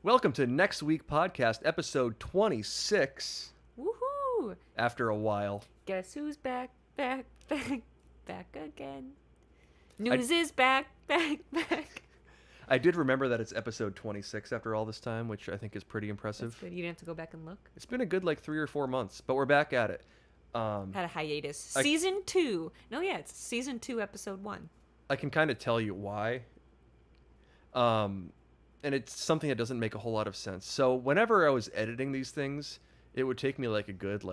Welcome to Next Week Podcast, episode 26. Woohoo! After a while. Guess who's back again. News is back. I did remember that it's episode 26 after all this time, which I think is pretty impressive. That's good. You didn't have to go back and look. It's been a good 3 or 4 months, but we're back at it. Had a hiatus. Season 2. No, yeah, it's season 2, episode 1. I can kind of tell you why. And it's something that doesn't make a whole lot of sense. So whenever I was editing these things, it would take me a good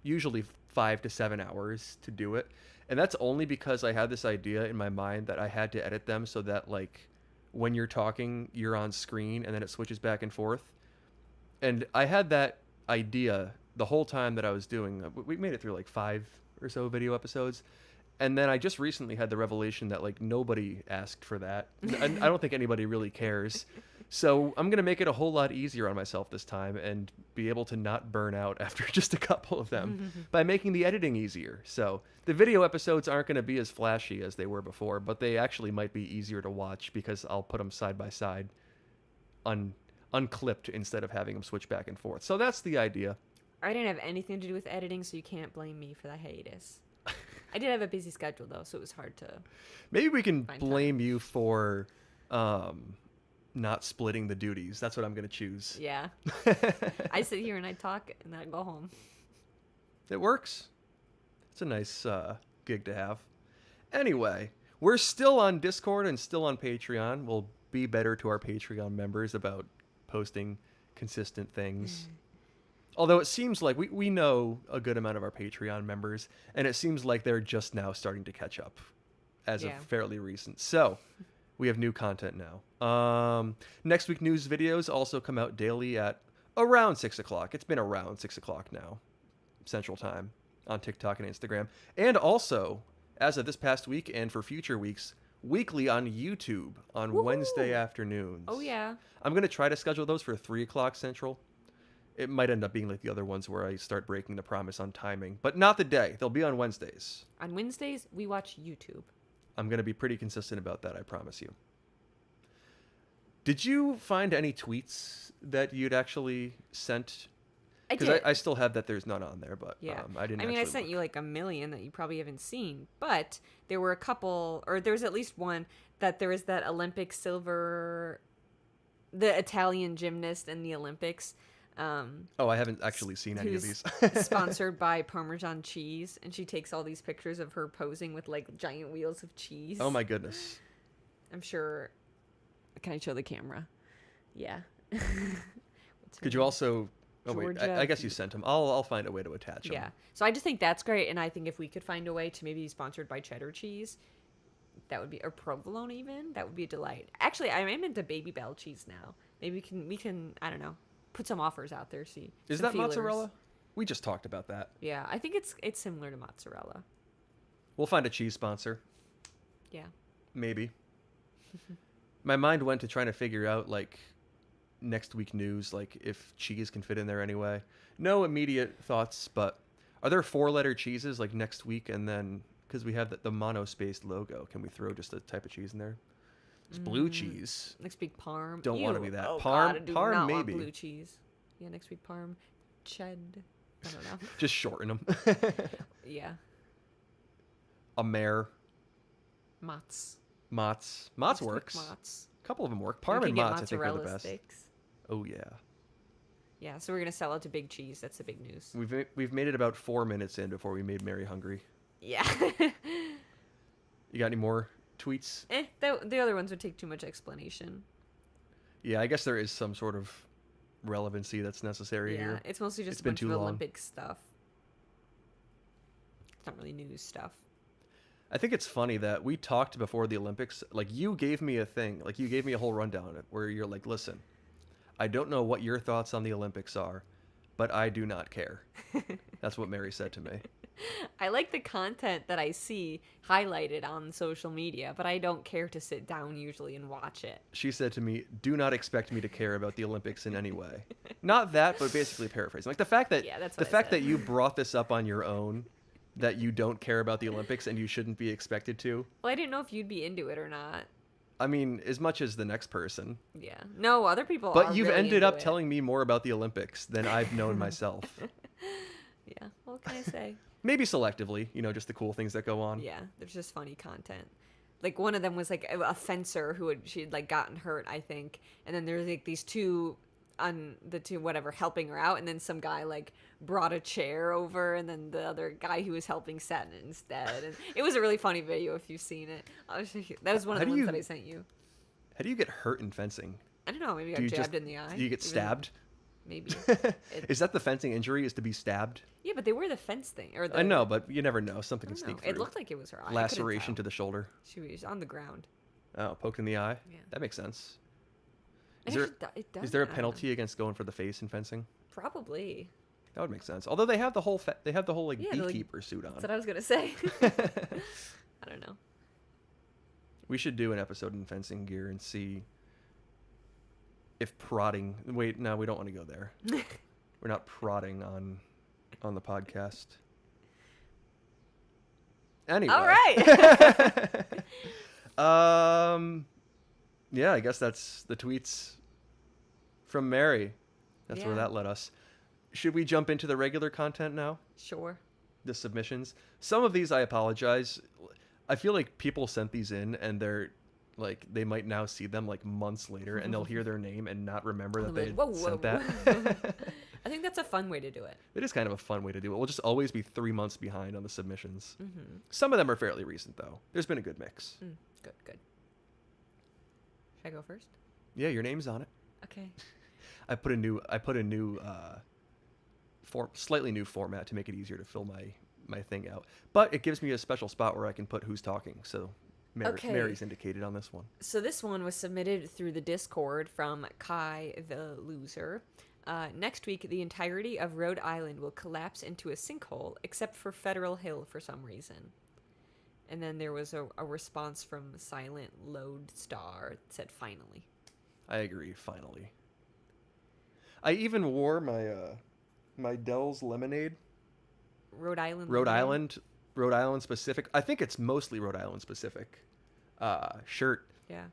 usually 5 to 7 hours to do it. And that's only because I had this idea in my mind that I had to edit them so that when you're talking, you're on screen and then it switches back and forth. And I had that idea the whole time that I was doing. We made it through 5 or so video episodes. And then I just recently had the revelation that nobody asked for that. I don't think anybody really cares. So I'm going to make it a whole lot easier on myself this time and be able to not burn out after just a couple of them by making the editing easier. So the video episodes aren't going to be as flashy as they were before, but they actually might be easier to watch because I'll put them side by side unclipped instead of having them switch back and forth. So that's the idea. I didn't have anything to do with editing, so you can't blame me for the hiatus. I did have a busy schedule, though, so it was hard to... Maybe we can blame you for not splitting the duties. That's what I'm going to choose. Yeah. I sit here and I talk, and then I go home. It works. It's a nice gig to have. Anyway, we're still on Discord and still on Patreon. We'll be better to our Patreon members about posting consistent things. Although it seems like we know a good amount of our Patreon members, and it seems like they're just now starting to catch up as of fairly recent. So we have new content now. Next week news videos also come out daily at around 6 o'clock. It's been around 6 o'clock now, Central Time, on TikTok and Instagram. And also, as of this past week and for future weeks, weekly on YouTube on Wednesday afternoons. Oh, yeah. I'm going to try to schedule those for 3 o'clock Central. It might end up being like the other ones where I start breaking the promise on timing, but not the day. They'll be on Wednesdays. On Wednesdays, we watch YouTube. I'm going to be pretty consistent about that, I promise you. Did you find any tweets that you'd actually sent? I did. Because I still have that there's none on there, but yeah. I didn't. I mean, I sent you a million that you probably haven't seen, but there were a couple, or there was at least one that there was that Olympic silver, the Italian gymnast in the Olympics. I haven't actually seen any of these. Sponsored by Parmesan cheese, and she takes all these pictures of her posing with giant wheels of cheese. Oh my goodness! I'm sure. Can I show the camera? Yeah. Could you also? Oh Georgia. wait, I guess you sent them. I'll find a way to attach them. Yeah. So I just think that's great, and I think if we could find a way to maybe be sponsored by cheddar cheese, that would be, or provolone even, that would be a delight. Actually, I am into Baby Bell cheese now. Maybe we can I don't know. Put some offers out there. See, is that feelers. Mozzarella? We just talked about that. Yeah, I think it's similar to mozzarella. We'll find a cheese sponsor. Yeah. Maybe. My mind went to trying to figure out next week news, if cheese can fit in there anyway. No immediate thoughts, but are there 4-letter cheeses next week? And then because we have the monospaced logo, can we throw just a type of cheese in there? It's blue cheese. Next week parm. Don't want to be that. Oh, parm, God, I do parm not maybe. Want blue cheese. Yeah, next week parm. Ched. I don't know. Just shorten them. Yeah. A mare. Mozz. Mozz works. Mozz. A couple of them work. Parm and Mozz, I think, are the best. Sticks. Oh yeah. Yeah, so we're gonna sell it to Big Cheese. That's the big news. We've made it about 4 minutes in before we made Mary hungry. Yeah. You got any more tweets? The other ones would take too much explanation. Yeah, I guess there is some sort of relevancy that's necessary here. Yeah, it's mostly just a bunch of Olympic stuff. It's not really news stuff. I think it's funny that we talked before the Olympics. You gave me a thing. You gave me a whole rundown where you're listen, I don't know what your thoughts on the Olympics are, but I do not care. That's what Mary said to me. I like the content that I see highlighted on social media, but I don't care to sit down usually and watch it. She said to me, do not expect me to care about the Olympics in any way. Not that, but basically paraphrasing. The fact that that you brought this up on your own, that you don't care about the Olympics and you shouldn't be expected to. Well, I didn't know if you'd be into it or not. I mean, as much as the next person. Yeah. No, other people But are you've really ended into up it. telling me more about the Olympics than I've known myself. Yeah. What can I say? Maybe selectively, just the cool things that go on. Yeah, there's just funny content. Like one of them was like a fencer she'd like gotten hurt, I think, and then there's like these two on the two whatever helping her out, and then some guy like brought a chair over, and then the other guy who was helping sat in it instead, and it was a really funny video if you've seen it. That was one of the ones that I sent you. How do you get hurt in fencing? I don't know. Maybe I got jabbed in the eye. Do you get stabbed? Maybe. Is that the fencing injury? Is to be stabbed? Yeah, but they wear the fence thing. I know, but you never know. Something can sneak through. It looked like it was her eye. Laceration to the shoulder. She was on the ground. Oh, poked in the eye? Yeah. That makes sense. Is there a penalty against going for the face in fencing? Probably. That would make sense. Although they have the whole beekeeper suit on. That's what I was gonna say. I don't know. We should do an episode in fencing gear and see if prodding. Wait, no, we don't want to go there. We're not prodding on the podcast. Anyway. All right. Yeah, I guess that's the tweets from Mary. That's where Yeah. that led us. Should we jump into the regular content now? Sure. The submissions. Some of these I apologize. I feel like people sent these in and they're like they might now see them like months later and they'll hear their name and not remember that they sent that. I think that's a fun way to do it. It is kind of a fun way to do it. We'll just always be 3 months behind on the submissions. Mm-hmm. Some of them are fairly recent though. There's been a good mix. Good. Should I go first? Yeah, your name's on it. Okay. I put a new slightly new format to make it easier to fill my thing out. But it gives me a special spot where I can put who's talking. So Mary's indicated on this one. So this one was submitted through the Discord from Kai the Loser. Next week, the entirety of Rhode Island will collapse into a sinkhole, except for Federal Hill for some reason. And then there was a response from Silent Lodestar that said, finally. I agree, finally. I even wore my Dell's Lemonade. Rhode Island specific. I think it's mostly Rhode Island specific shirt. Yeah.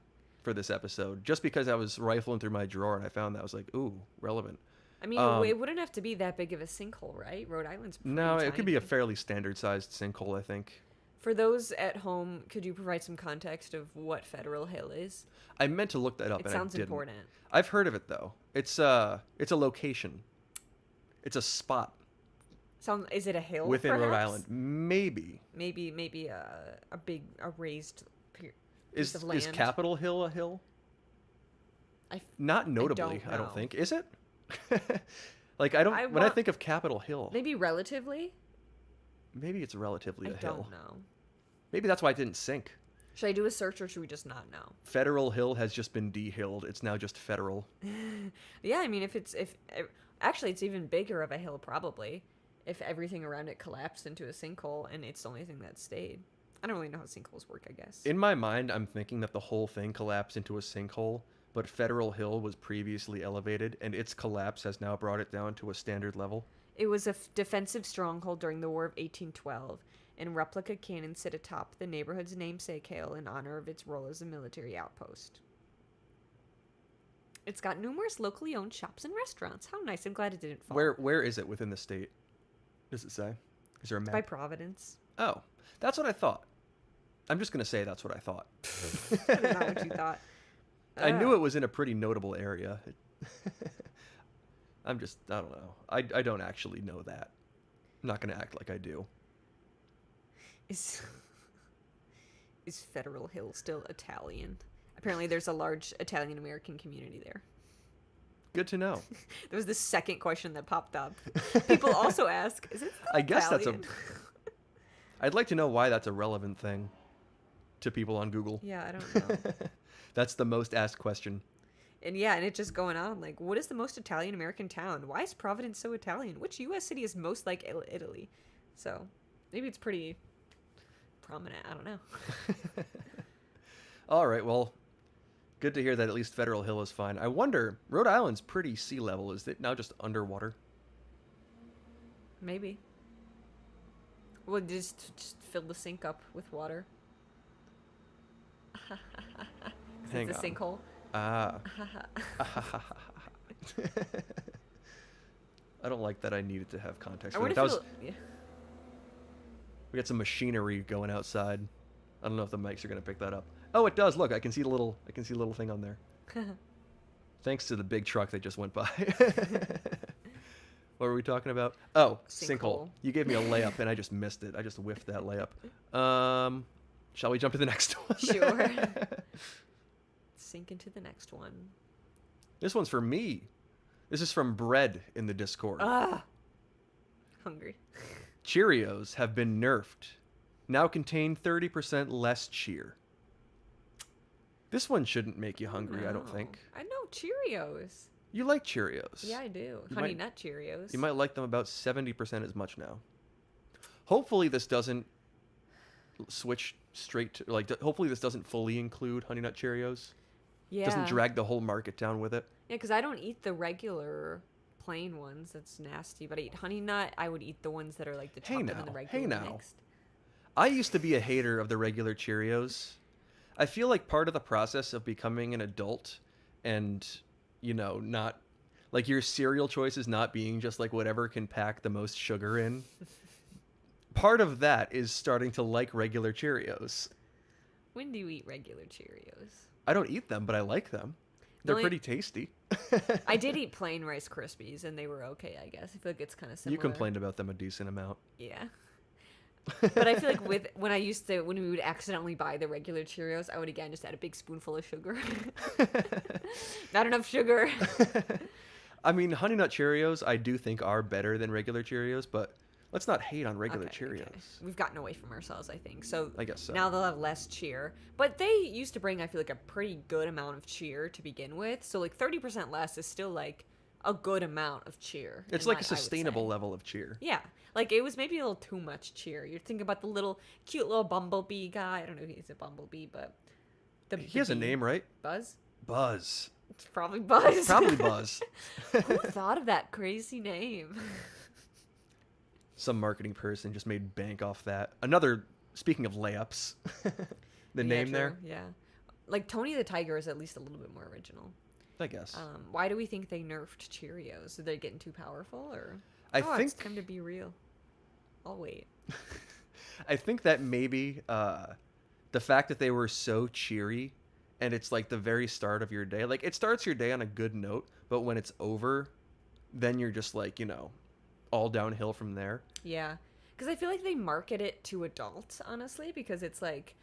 For this episode, just because I was rifling through my drawer and I found that I was like, ooh, relevant. I mean, it wouldn't have to be that big of a sinkhole, right? Rhode Island's pretty tiny. It could be a fairly standard sized sinkhole, I think. For those at home, could you provide some context of what Federal Hill is? I meant to look that up. It sounds important. I've heard of it though. It's a location. It's a spot. Is it a hill within perhaps? Rhode Island? Maybe a raised piece of land. Is Capitol Hill a hill? Not notably, I don't think. Is it? Like when I think of Capitol Hill, maybe relatively. Maybe it's relatively a hill. I don't know. Maybe that's why it didn't sink. Should I do a search or should we just not know? Federal Hill has just been de-hilled. It's now just federal. Yeah, I mean, actually it's even bigger of a hill probably if everything around it collapsed into a sinkhole and it's the only thing that stayed. I don't really know how sinkholes work, I guess. In my mind, I'm thinking that the whole thing collapsed into a sinkhole, but Federal Hill was previously elevated, and its collapse has now brought it down to a standard level. It was a defensive stronghold during the War of 1812, and replica cannons sit atop the neighborhood's namesake hill in honor of its role as a military outpost. It's got numerous locally owned shops and restaurants. How nice. I'm glad it didn't fall. Where is it within the state? Does it say? Is there a map? By Providence. Oh, that's what I thought. I'm just going to say that's what I thought. I don't know what you thought. I knew it was in a pretty notable area. I don't know. I don't actually know that. I'm not going to act like I do. Is Federal Hill still Italian? Apparently there's a large Italian-American community there. Good to know. There was the second question that popped up. People also ask, is it still I guess Italian? I'd like to know why that's a relevant thing to people on Google. Yeah, I don't know. That's the most asked question. And it's just going on. Like, what is the most Italian-American town? Why is Providence so Italian? Which U.S. city is most like Italy? So, maybe it's pretty prominent. I don't know. All right, well, good to hear that at least Federal Hill is fine. I wonder, Rhode Island's pretty sea level. Is it now just underwater? Maybe. Well, just fill the sink up with water. Hang it's a on. sinkhole. Ah. I don't like that I needed to have context I for wonder that. if That was, it'll... Yeah. we got some machinery going outside. I don't know if the mics are gonna pick that up. Oh, it does. Look, I can see the little thing on there. Thanks to the big truck that just went by. What were we talking about? Oh, sinkhole. You gave me a layup and I just missed it. I just whiffed that layup. Shall we jump to the next one? Sure. Sink into the next one. This one's for me. This is from Bread in the Discord. Ah, hungry. Cheerios have been nerfed. Now contain 30% less cheer. This one shouldn't make you hungry, I don't think. I know Cheerios. You like Cheerios. Yeah, I do. You Honey might- Nut Cheerios. You might like them about 70% as much now. Hopefully this doesn't switch straight to, like, hopefully this doesn't fully include Honey Nut Cheerios. Yeah. Doesn't drag the whole market down with it. Yeah, because I don't eat the regular plain ones. That's nasty. But I eat Honey Nut. I would eat the ones that are like the Hey chocolate and the now, regular hey now. mixed. I used to be a hater of the regular Cheerios. I feel like part of the process of becoming an adult and, you know, not like your cereal choices not being just like whatever can pack the most sugar in. Part of that is starting to like regular Cheerios. When do you eat regular Cheerios? I don't eat them, but I like them. They're Only- pretty tasty. I did eat plain Rice Krispies, and they were okay, I guess. I feel like it's kind of similar. You complained about them a decent amount. Yeah. But I feel like when we would accidentally buy the regular Cheerios, I would again just add a big spoonful of sugar. Not enough sugar. I mean, Honey Nut Cheerios I do think are better than regular Cheerios, but let's not hate on regular Okay, Cheerios. okay. We've gotten away from ourselves, I think. So I guess so. now they'll have less cheer. But they used to bring, I feel like, a pretty good amount of cheer to begin with. So like 30% less is still like a good amount of cheer. It's in like my- a I would sustainable say. level of cheer. Yeah. Like it was maybe a little too much cheer. You're thinking about the little cute little bumblebee guy. I don't know if he's a bumblebee, but He has a bee- name, right? Buzz? Buzz. It's probably Buzz. Probably Buzz. Who thought of that crazy name? Some marketing person just made bank off that. Another, speaking of layups, the Yeah, name true, there, Yeah. Like Tony the Tiger is at least a little bit more original. I guess. Why do we think they nerfed Cheerios? Are they getting too powerful, or I think it's time to be real? I'll wait. I think that maybe the fact that they were so cheery and it's like the very start of your day. Like it starts your day on a good note, but when it's over, then you're just like, you know, all downhill from there. Yeah, because I feel like they market it to adults, honestly, because it's like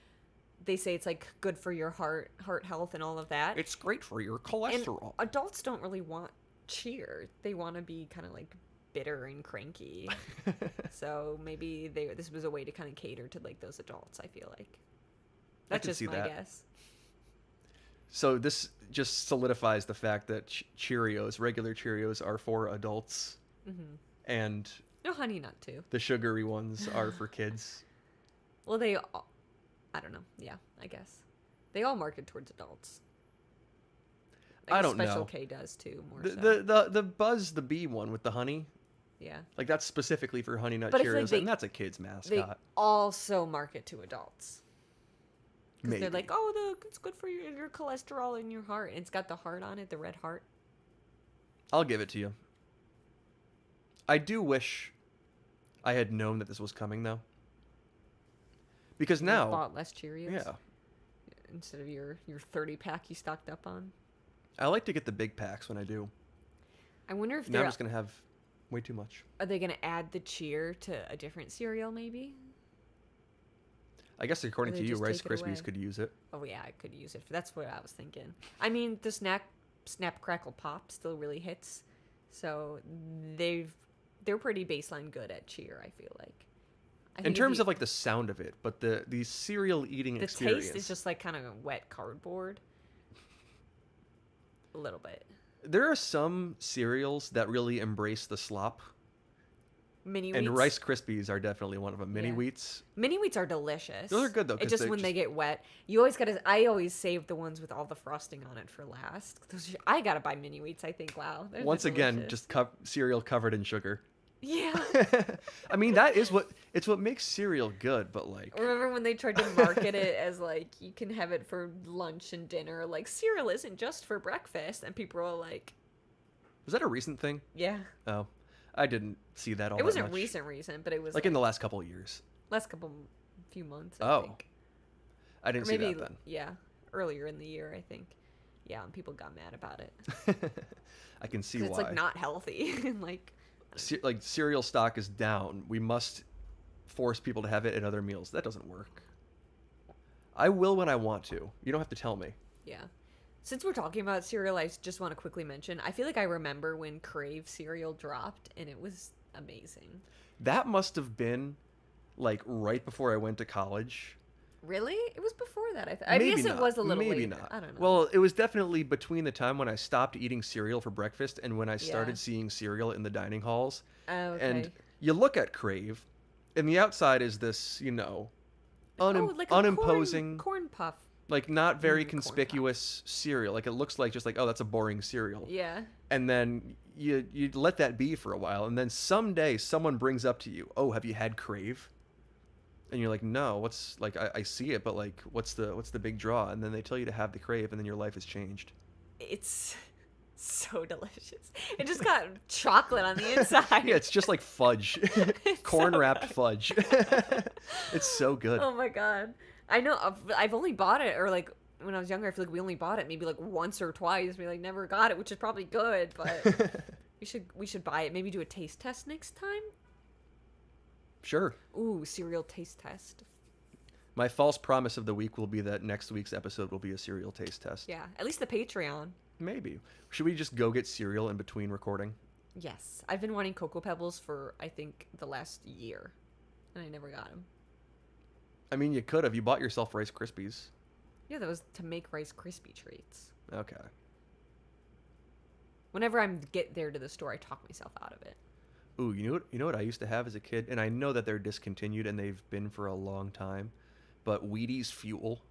they say it's like good for your heart health and all of that. It's great for your And cholesterol. adults don't really want cheer. They want to be kind of like bitter and cranky. So maybe this was a way to kind of cater to like those adults, I feel like. That's can just see my that. guess. So this just solidifies the fact that Cheerios, regular Cheerios, are for adults, and No, Honey Nut too. the sugary ones are for kids. Well, I don't know. Yeah, I guess they all market towards adults. I don't Special know. K does too. More The, so. the Buzz the Bee one with the honey, Yeah. like that's specifically for Honey Nut But I feel Cheerios, like they- and that's a kid's They mascot. also market to adults. Because Maybe. they're like, oh, it's good for your cholesterol in your heart. And it's got the heart on it, the red heart. I'll give it to you. I do wish I had known that this was coming though, because You now, bought less Cheerios. yeah, Instead of your 30 pack you stocked up on. I like to get the big packs when I do. I wonder if Now I'm just gonna have way too much. are they gonna add the cheer to a different cereal maybe? I guess according Or to they you, just Rice take it away. Krispies could use it. Oh yeah, I could use it. That's what I was thinking. I mean, the Snap Crackle Pop still really hits, so they're pretty baseline good at cheer. I feel like. I In think if terms you- of like the sound of it, but the cereal eating the experience. taste is just like kind of wet cardboard. A little bit. There are some cereals that really embrace the slop, Mini and wheats. Rice Krispies are definitely one of them. Mini Yeah. wheats. Mini wheats are delicious. Those are good, though, It 'cause just they're when they just- get wet, you always gotta. I always save the ones with all the frosting on it for last. I gotta buy mini wheats. I think. Wow. they're Once again, delicious. just cereal covered in sugar. Yeah. I mean, that is what makes cereal good, but like, Remember when they tried to market it as like you can have it for lunch and dinner? Like cereal isn't just for breakfast, and people were like, was that a recent thing? "Yeah." Oh, I didn't see that all It that wasn't much. recent, but it was Like in the last couple of years. last couple few months, I Oh, think, I or didn't see maybe that yeah, earlier in the year, I think. Yeah, and people got mad about it then. I can see because it's why. like not healthy and like. Like cereal stock is down. We must force people to have it at other meals. That doesn't work. I will when I want to. You don't have to tell me. Yeah. Since we're talking about cereal, I just want to quickly mention, I feel like I remember when Crave cereal dropped and it was amazing. That must have been like right before I went to college. Really? It was before that, I Maybe guess not. it was a little Maybe later. not. I don't know. Well, it was definitely between the time when I stopped eating cereal for breakfast and when I Yeah. started seeing cereal in the dining halls. Oh, okay. And you look at Crave, and the outside is this, Like a unimposing, corn puff. like not very corn puff. conspicuous cereal. Like it looks like just like, oh, that's a boring cereal. Yeah. And then you let that be for a while, and then someday someone brings up to you, oh, have you had Crave? And you're like, no, what's like I see it, but like what's the big draw? And then they tell you to have the Crave, and then your life has changed. It's so delicious. It just got chocolate on the inside. Yeah, it's just like fudge. It's Corn so wrapped good. fudge. It's so good. Oh my god. I know I've only bought it, or like when I was younger, I feel like we only bought it maybe like once or twice. We like never got it, which is probably good, but we should buy it. Maybe do a taste test next time. Sure. Ooh, cereal taste test. My false promise of the week will be that next week's episode will be a cereal taste test. Yeah, at least the Patreon. Maybe. Should we just go get cereal in between recording? Yes, I've been wanting Cocoa Pebbles for I think the last year, and I never got them. I mean, you could have. You bought yourself Rice Krispies. Yeah, that was to make Rice Krispie treats. Okay. Whenever I'm get there to the store, I talk myself out of it. Ooh, you know what I used to have as a kid, and I know that they're discontinued and they've been for a long time, but Wheaties Fuel.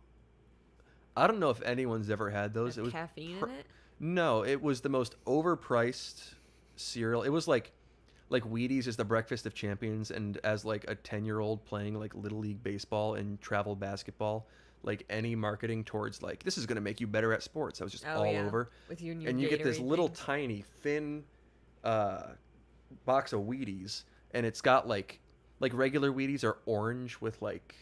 I don't know if anyone's ever had those. Have It was caffeine pr- in it. No, it was the most overpriced cereal. It was like Wheaties is the breakfast of champions, and as like a 10-year-old playing like little league baseball and travel basketball, like any marketing towards like this is going to make you better at sports. I was just Oh, all yeah. over. With your new And you get this Gatorade little things. tiny thin box of Wheaties, and it's got like regular Wheaties are orange with like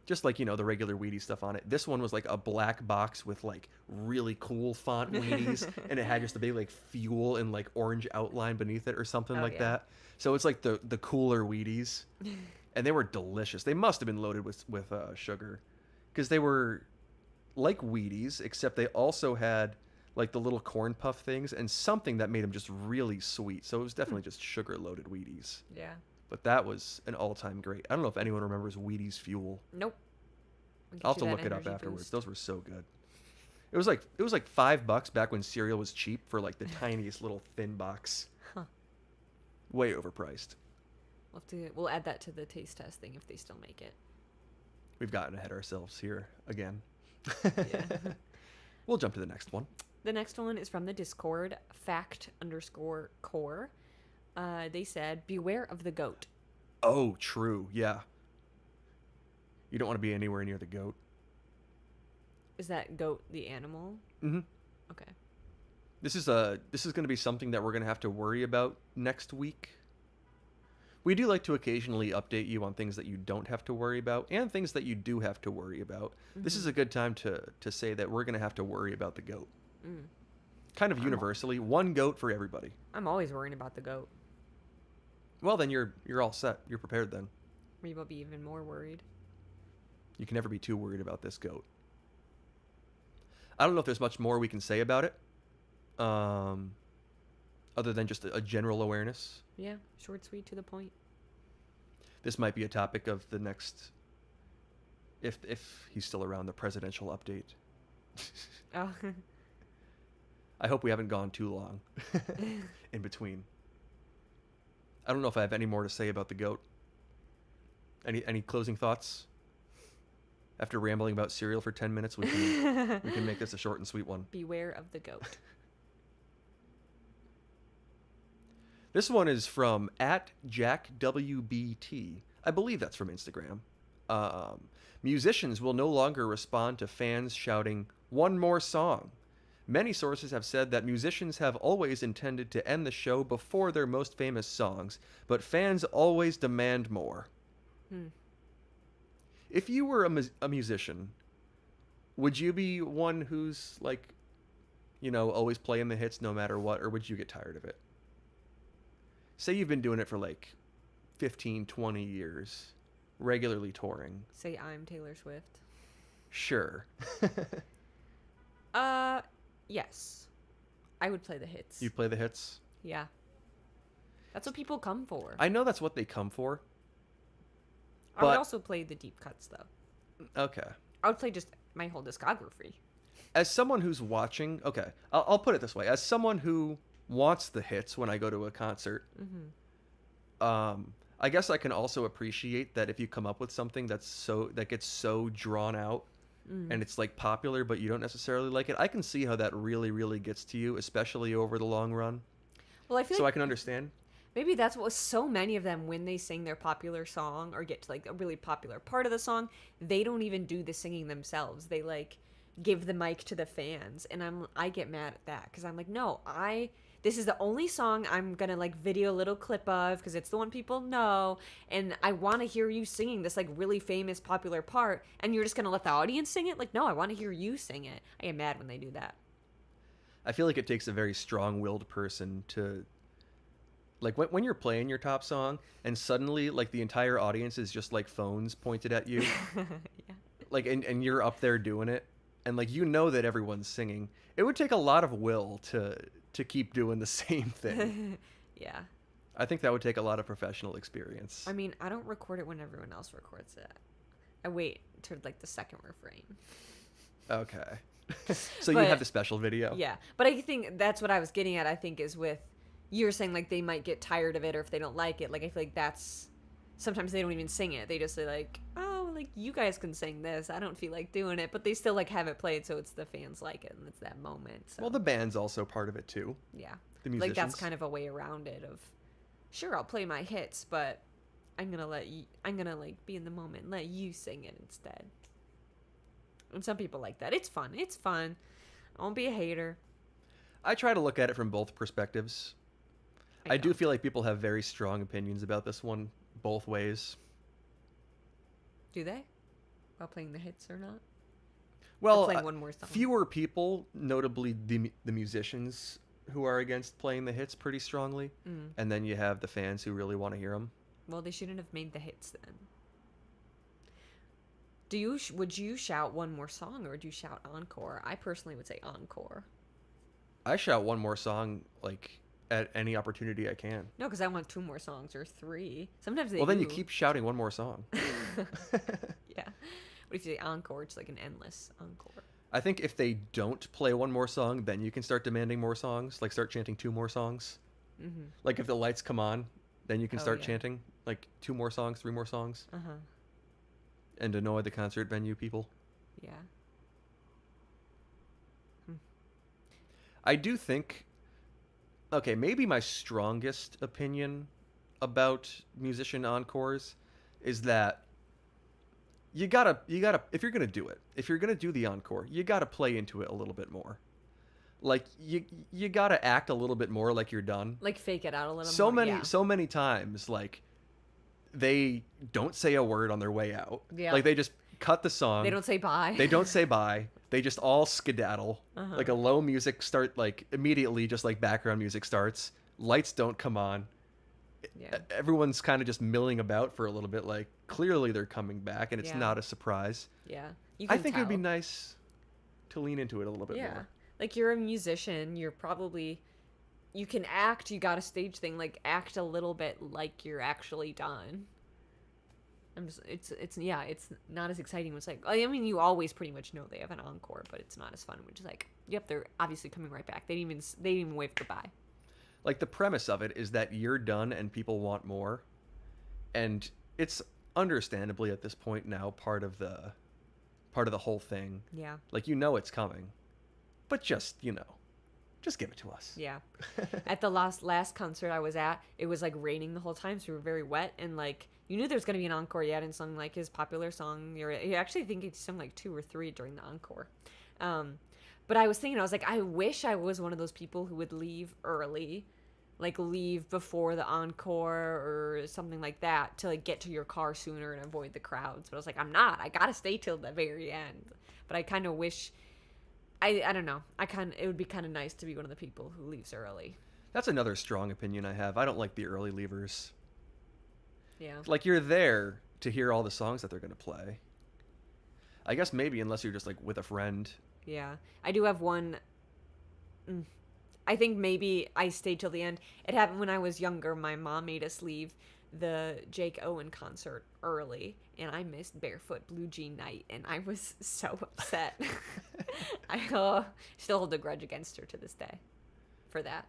just like the regular Wheaties stuff on it. This one was like a black box with like really cool font Wheaties, and it had just a big like fuel and like orange outline beneath it or something Oh, like yeah. that. So it's like the cooler Wheaties, and they were delicious. They must have been loaded with sugar, because they were like Wheaties, except they also had like the little corn puff things and something that made them just really sweet. So it was definitely just sugar loaded Wheaties. Yeah. But that was an all-time great. I don't know if anyone remembers Wheaties Fuel. Nope. Get I'll have you to that look it up energy afterwards. boost. Those were so good. It was like $5 back when cereal was cheap for like the tiniest little thin box. Huh. Way overpriced. We'll add that to the taste test thing if they still make it. We've gotten ahead of ourselves here again. Yeah. We'll jump to the next one. The next one is from the Discord, fact_core. They said, beware of the goat. Oh, true. Yeah. You don't want to be anywhere near the goat. Is that goat the animal? Mm-hmm. Okay. This is going to be something that we're going to have to worry about next week. We do like to occasionally update you on things that you don't have to worry about and things that you do have to worry about. Mm-hmm. This is a good time to say that we're going to have to worry about the goat. Mm. Kind of universally, one goat for everybody. I'm always worrying about the goat. Well, then you're all set. You're prepared then. Maybe I'll be even more worried. You can never be too worried about this goat. I don't know if there's much more we can say about it. Other than just a general awareness. Yeah, short, sweet, to the point. This might be a topic of the next, if he's still around, the presidential update. Oh. I hope we haven't gone too long in between. I don't know if I have any more to say about the goat. Any closing thoughts? After rambling about cereal for 10 minutes, we can make this a short and sweet one. Beware of the goat. This one is from @JackWBT. I believe that's from Instagram. Um, Musicians will no longer respond to fans shouting, "One more song." Many sources have said that musicians have always intended to end the show before their most famous songs, but fans always demand more. Hmm. If you were a musician, would you be one who's like, always playing the hits no matter what, or would you get tired of it? Say you've been doing it for like 15, 20 years, regularly touring. Say I'm Taylor Swift. Sure. Yes. I would play the hits. You play the hits? Yeah. That's what people come for. I know that's what they come for. I would but- also play the deep cuts, though. Okay. I would play just my whole discography. As someone who's watching, okay, I'll put it this way. As someone who wants the hits when I go to a concert, I guess I can also appreciate that if you come up with something that gets so drawn out and it's like popular, but you don't necessarily like it, I can see how that really, really gets to you, especially over the long run. Well, I feel So like I can understand. maybe that's what so many of them, when they sing their popular song or get to like a really popular part of the song, they don't even do the singing themselves. They like give the mic to the fans, and I get mad at that because I'm like, no, this is the only song I'm gonna like video a little clip of because it's the one people know, and I want to hear you singing this like really famous popular part, and you're just gonna let the audience sing it. Like, no, I want to hear you sing it. I get mad when they do that. I feel like it takes a very strong-willed person to, like, when you're playing your top song and suddenly like the entire audience is just like phones pointed at you, Yeah. like, and you're up there doing it, and like that everyone's singing. It would take a lot of will to keep doing the same thing. Yeah. I think that would take a lot of professional experience. I mean, I don't record it when everyone else records it. I wait to like the second refrain. Okay. So you But- have the special video? Yeah, but I think that's what I was getting at. I think is with you're saying like they might get tired of it, or if they don't like it. Like I feel like that's sometimes they don't even sing it. They just say like, oh, like you guys can sing this. I don't feel like doing it, but they still like have it played, so it's the fans like it and it's that moment. So Well, the band's also part of it too. yeah, The like musicians. that's kind of a way around it. Of sure, I'll play my hits, but I'm gonna like be in the moment and let you sing it instead. And some people like that. It's fun. It's fun. I won't be a hater. I try to look at it from both perspectives. I do don't. feel like people have very strong opinions about this one both ways. Do they? About playing the hits or not? Well, playing one more song. fewer people, notably the musicians, who are against playing the hits pretty strongly, and then you have the fans who really want to hear them. Well, they shouldn't have made the hits then. Would you shout one more song, or would you shout encore? I personally would say encore. I shout one more song like at any opportunity I can. No, because I want 2 more songs or 3. Sometimes they Well, then do. you keep shouting one more song. Yeah. What if you say encore? It's like an endless encore. I think if they don't play one more song, then you can start demanding more songs. Like start chanting 2 more songs. Mm-hmm. Like if the lights come on, then you can Oh, start yeah. chanting like 2 more songs, 3 more songs, Uh-huh. and annoy the concert venue people. Yeah. I do think, okay, maybe my strongest opinion about musician encores is that you gotta, if you're gonna do it, if you're gonna do the encore, you gotta play into it a little bit more. Like you gotta act a little bit more like you're done. Like fake it out a little So more. so many times, like they don't say a word on their way out. Yeah. Like they just cut the song. They don't say bye. They don't say bye. They just all skedaddle. Uh-huh. Like a low music start, like immediately, just like background music starts. Lights don't come on. Yeah. Everyone's kind of just milling about for a little bit. Like clearly they're coming back, and it's Yeah. not a surprise. Yeah. You I can think it would be tell. nice to lean into it a little bit Yeah. more. Like you're a musician, you can act, you got a stage thing, like act a little bit like you're actually done. It's not as exciting. It's like, I mean, you always pretty much know they have an encore, but it's not as fun, which is like, yep, they're obviously coming right back. They didn't even wave goodbye. Like the premise of it is that you're done and people want more, and it's understandably at this point now part of the whole thing. Yeah. Like it's coming, but just Just give it to us. Yeah. At the last concert I was at, it was like raining the whole time, so we were very wet, and like you knew there was gonna be an encore. He hadn't sung like his popular song. You actually think he sung like 2 or 3 during the encore. But I was thinking, I was like, I wish I was one of those people who would leave early, like leave before the encore or something like that to like get to your car sooner and avoid the crowds. But I was like, I'm not. I gotta stay till the very end. But I kind of wish. I don't know. It would be kind of nice to be one of the people who leaves early. That's another strong opinion I have. I don't like the early leavers. Yeah. Like, you're there to hear all the songs that they're going to play. I guess maybe unless you're just, like, with a friend. Yeah. I do have one. I think maybe I stayed till the end. It happened when I was younger. My mom made us leave the Jake Owen concert early, and I missed Barefoot Blue Jean Night, and I was so upset. I still hold a grudge against her to this day for that.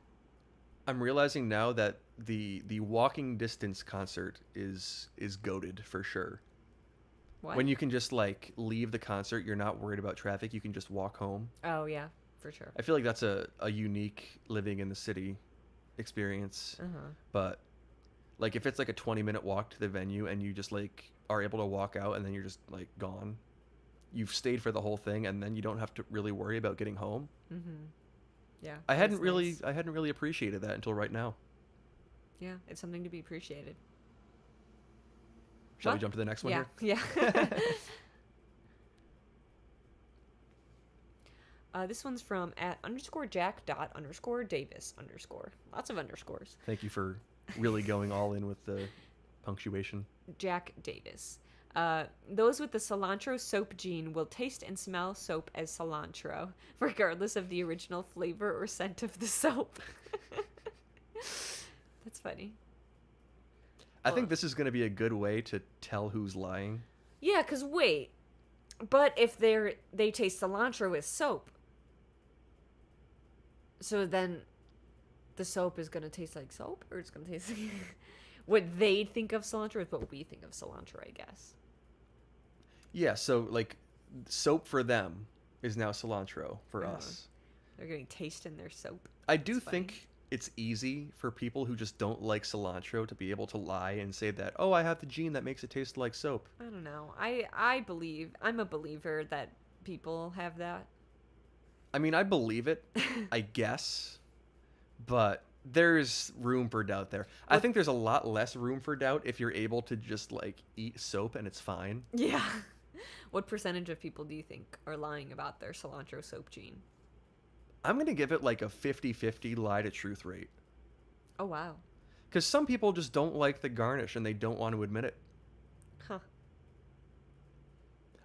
I'm realizing now that the walking distance concert is goated for sure. What? When you can just like leave the concert, you're not worried about traffic. You can just walk home. Oh yeah, for sure. I feel like that's a unique living in the city experience. But like if it's like a 20-minute walk to the venue and you just like are able to walk out and then you're just like gone, you've stayed for the whole thing and then you don't have to really worry about getting home. Yeah. I hadn't that's really nice. I hadn't really appreciated that until right now. Yeah, it's something to be appreciated. Shall we Well, jump to the next one Yeah, here? yeah. This one's from @_Jack._Davis_. Lots of underscores. Thank you for really going all in with the punctuation. Jack Davis. Those with the cilantro soap gene will taste and smell soap as cilantro, regardless of the original flavor or scent of the soap. That's funny. I think this is going to be a good way to tell who's lying. Yeah, because wait. But if they taste cilantro as soap, so then the soap is going to taste like soap? Or it's going to taste like... what they think of cilantro is what we think of cilantro, I guess. Yeah, so like soap for them is now cilantro for us. They're getting taste in their soap. I do That's funny. think it's easy for people who just don't like cilantro to be able to lie and say that, oh, I have the gene that makes it taste like soap. I don't know. I'm a believer that people have that. I mean, I believe it, I guess, but there's room for doubt there. I think there's a lot less room for doubt if you're able to just like eat soap and it's fine. Yeah. What percentage of people do you think are lying about their cilantro soap gene? I'm going to give it like a 50-50 lie to truth rate. Oh, wow. Because some people just don't like the garnish and they don't want to admit it. Huh.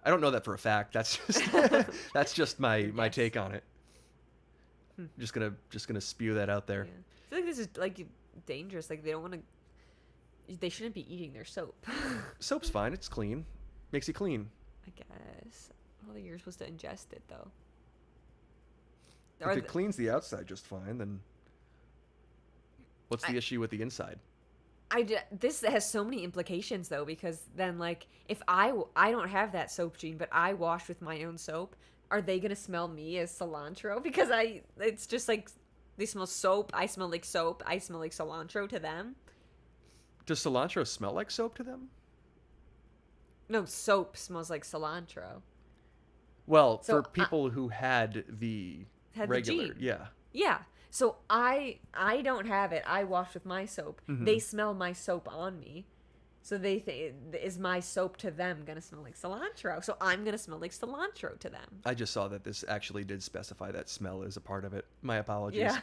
I don't know that for a fact. That's just that's just my Yes. take on it. Just gonna spew that out there. Yeah. I feel like this is like dangerous. Like they don't want to. They shouldn't be eating their soap. Soap's fine. It's clean. Makes you clean. I guess. Oh, you're supposed to ingest it though. If it cleans the outside just fine, then what's the issue with the inside? This has so many implications though, because then like if I don't have that soap gene, but I wash with my own soap, are they gonna smell me as cilantro? Because it's just like they smell soap. I smell like soap. I smell like cilantro to them. Does cilantro smell like soap to them? No, soap smells like cilantro. Well, So, for people who had the regular, gene. yeah. Yeah. So I don't have it. I wash with my soap. Mm-hmm. They smell my soap on me. So they think, is my soap to them gonna smell like cilantro? So I'm gonna smell like cilantro to them. I just saw that this actually did specify that smell is a part of it. My apologies. Yeah.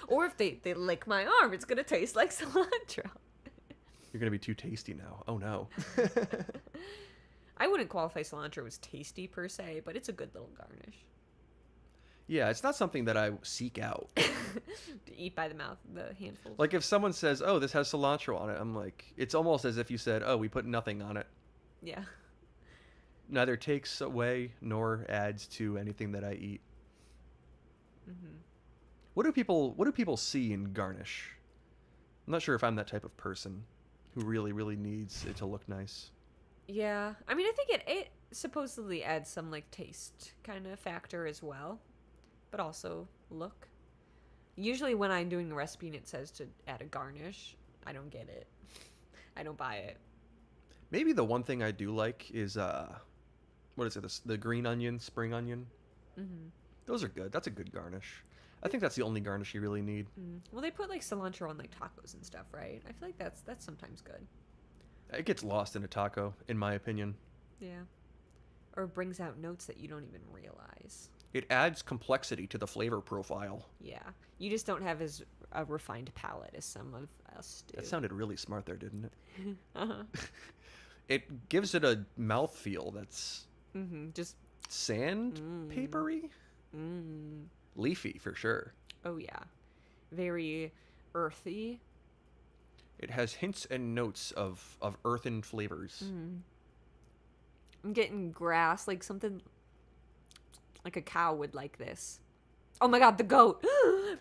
Or if they lick my arm, it's gonna taste like cilantro. You're gonna be too tasty now. Oh no. I wouldn't qualify cilantro as tasty per se, but it's a good little garnish. Yeah, it's not something that I seek out. To eat by the mouth, the handfuls. Like if someone says, "Oh, this has cilantro on it," I'm like, it's almost as if you said, "Oh, we put nothing on it." Yeah. Neither takes away nor adds to anything that I eat. Mm-hmm. What do people see in garnish? I'm not sure if I'm that type of person who really, really needs it to look nice. Yeah. I mean, I think it supposedly adds some like taste kind of factor as well. but also look. Usually when I'm doing a recipe and it says to add a garnish, I don't get it. I don't buy it. Maybe the one thing I do like is what is it? The green onion, spring onion. Mm-hmm. Those are good. That's a good garnish. I think that's the only garnish you really need. Well, they put like cilantro on like tacos and stuff, right? I feel like that's sometimes good. It gets lost in a taco, in my opinion. Yeah. Or brings out notes that you don't even realize. It adds complexity to the flavor profile. Yeah. You just don't have as a refined palate as some of us do. That sounded really smart there, didn't it? Uh-huh. It gives it a mouthfeel that's Just sandpapery? Leafy, for sure. oh yeah. Very earthy. It has hints and notes of earthen flavors. I'm getting grass, like something like a cow would like this. Oh my god, the goat!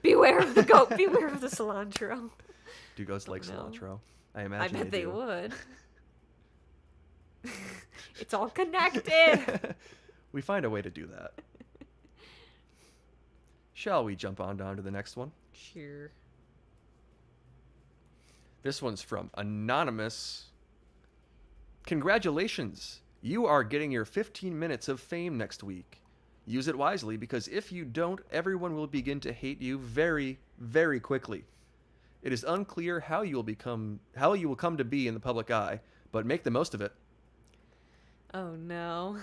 Beware of the goat! Beware of the cilantro. Do goats like no. cilantro? I imagine I bet they do. would. It's all connected. We find a way to do that. Shall we jump on down to the next one? Sure. This one's from Anonymous. Congratulations! You are getting your 15 minutes of fame next week. Use it wisely, because if you don't, everyone will begin to hate you very, very quickly. It is unclear how you will come to be in the public eye, but make the most of it. Oh no.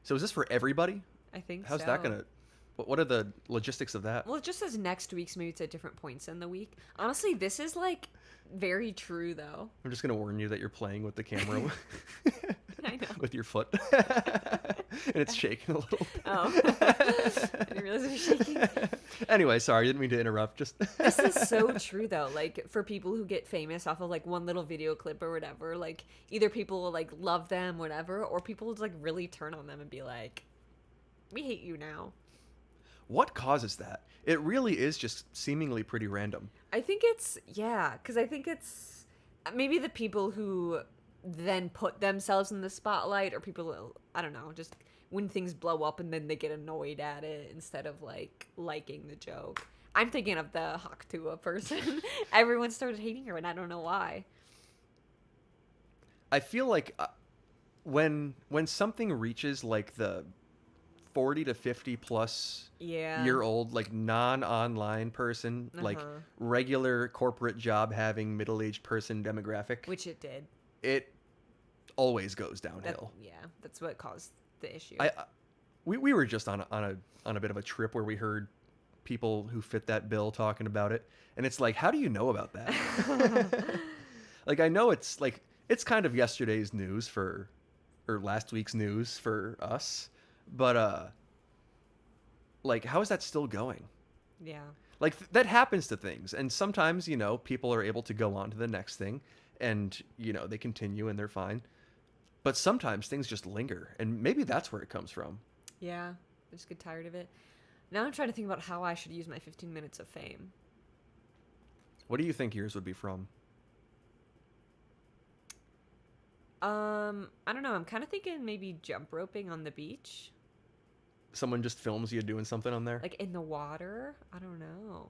So is this for everybody? I think How's so. that gonna? What are the logistics of that? Well, it just says next week, so maybe it's at different points in the week. Honestly, this is like very true though. I'm just gonna warn you that you're playing with the camera I know. with your foot, and it's shaking a little. Oh. I didn't realize it was shaking. Anyway, sorry, I didn't mean to interrupt. Just This is so true though. Like for people who get famous off of like one little video clip or whatever, like either people will like love them, whatever, or people will just like really turn on them and be like, "We hate you now." what causes that? It really is just seemingly pretty random. I think it's because I think it's maybe the people who then put themselves in the spotlight, or people, I don't know, just when things blow up and then they get annoyed at it instead of like liking the joke. I'm thinking of the Haktua person. Everyone started hating her and I don't know why. I feel like when something reaches like the 40 to 50 plus year old, like non-online person, like regular corporate job having middle-aged person demographic, Which it did. it always goes downhill. That's what caused the issue. We were just on a bit of a trip where we heard people who fit that bill talking about it, and it's like, how do you know about that? Like, I know it's like it's kind of yesterday's news or last week's news for us, but like, how is that still going? Yeah. Like, that happens to things, and sometimes, you know, people are able to go on to the next thing, and, you know, they continue and they're fine. But sometimes things just linger, and maybe that's where it comes from. Yeah. I just get tired of it. Now I'm trying to think about how I should use my 15 minutes of fame. What do you think yours would be from? I don't know. I'm kind of thinking maybe jump roping on the beach. Someone just films you doing something on there? Like in the water? I don't know.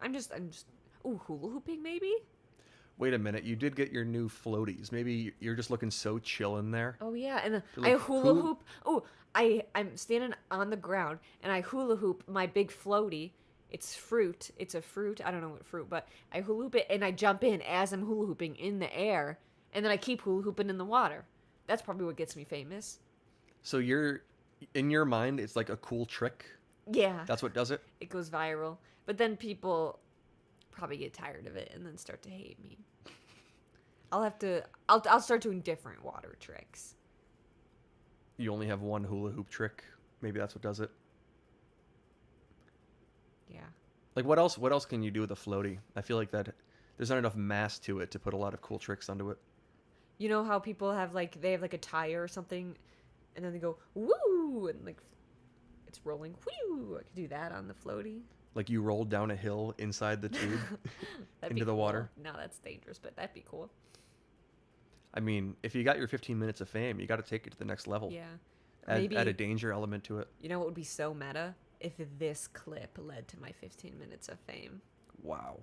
I'm just ooh, hula hooping maybe? Wait a minute, you did get your new floaties. Maybe you're just looking so chill in there. Oh yeah, and Like, I hula hoop. Oh, I'm standing on the ground and I hula hoop my big floaty. It's fruit. It's a fruit. I don't know what fruit, but I hula hoop it and I jump in as I'm hula hooping in the air, and then I keep hula hooping in the water. That's probably what gets me famous. So you're, in your mind, it's like a cool trick? Yeah. That's what does it? It goes viral. But then people probably get tired of it and then start to hate me. I'll start doing different water tricks. You only have one hula hoop trick. Maybe that's what does it. Yeah. Like, what else can you do with a floaty? I feel like that there's not enough mass to it to put a lot of cool tricks onto it. You know how people have like a tire or something and then they go woo and like it's rolling woo. I could do that on the floaty. Like, you roll down a hill inside the tube into the water. No, that's dangerous, but that'd be cool. I mean, if you got your 15 minutes of fame, you got to take it to the next level. Yeah. Add a danger element to it. You know what would be so meta if this clip led to my 15 minutes of fame. Wow.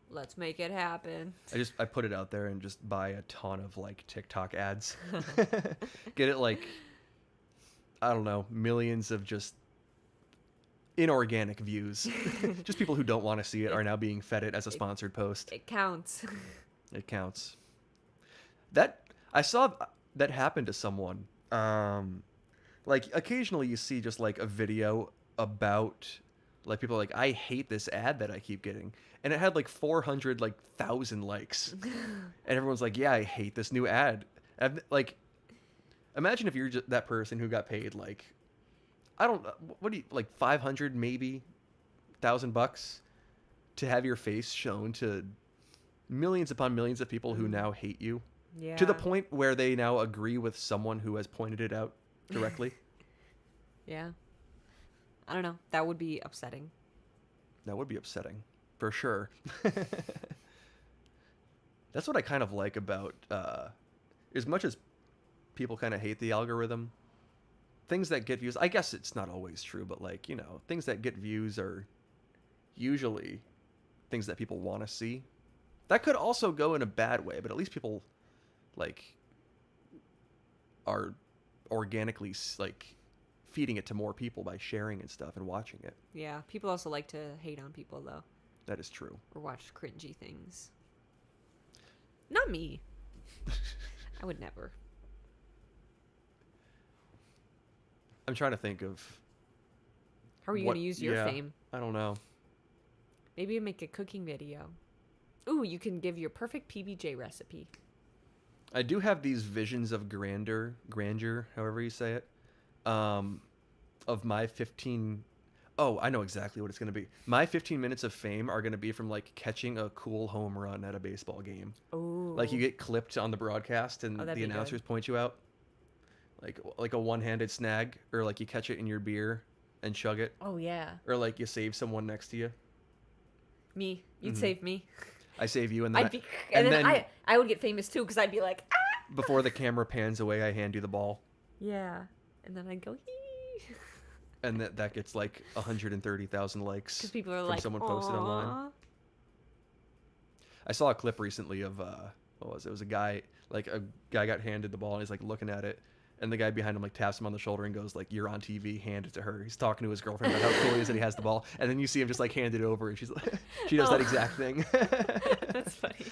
Let's make it happen. I put it out there and just buy a ton of like TikTok ads. Get it like, I don't know, millions of just inorganic views. Just people who don't want to see it are now being fed it as a sponsored post. It counts. It counts. That I saw that happen to someone. Like occasionally you see just like a video about like people are like, I hate this ad that I keep getting, and it had like 400,000 likes, and everyone's like, yeah, I hate this new ad. Like, imagine if you're just that person who got paid like, I don't, what do you like, 500 maybe $1,000 to have your face shown to millions upon millions of people who now hate you. Yeah. To the point where they now agree with someone who has pointed it out directly. Yeah. I don't know. That would be upsetting. That would be upsetting, for sure. That's what I kind of like about, as much as people kind of hate the algorithm, things that get views, I guess it's not always true, but like, you know, things that get views are usually things that people want to see. That could also go in a bad way, but at least people like are organically like feeding it to more people by sharing and stuff and watching it. Yeah. People also like to hate on people, though. That is true. Or watch cringy things. Not me. I would never. I'm trying to think of... How are you going to use your fame? I don't know. Maybe you make a cooking video. Ooh, you can give your perfect PBJ recipe. I do have these visions of grandeur, however you say it, of my 15... Oh, I know exactly what it's going to be. My 15 minutes of fame are going to be from, like, catching a cool home run at a baseball game. Ooh. Like, you get clipped on the broadcast, and the announcers point you out. Like a one-handed snag, or, like, you catch it in your beer and chug it. Oh, yeah. Or, like, you save someone next to you. Me. You'd save me. I save you, and then and then I would get famous, too, because I'd be like, ah! Before the camera pans away, I hand you the ball. Yeah. And then I'd go, hee. And that gets like 130,000 likes. Because people are from like, someone posted online. I saw a clip recently of what was it? It was a guy got handed the ball and he's like looking at it, and the guy behind him like taps him on the shoulder and goes like, "You're on TV, hand it to her." He's talking to his girlfriend about how cool he is that he has the ball, and then you see him just like hand it over, and she's like, she does that exact thing. That's funny.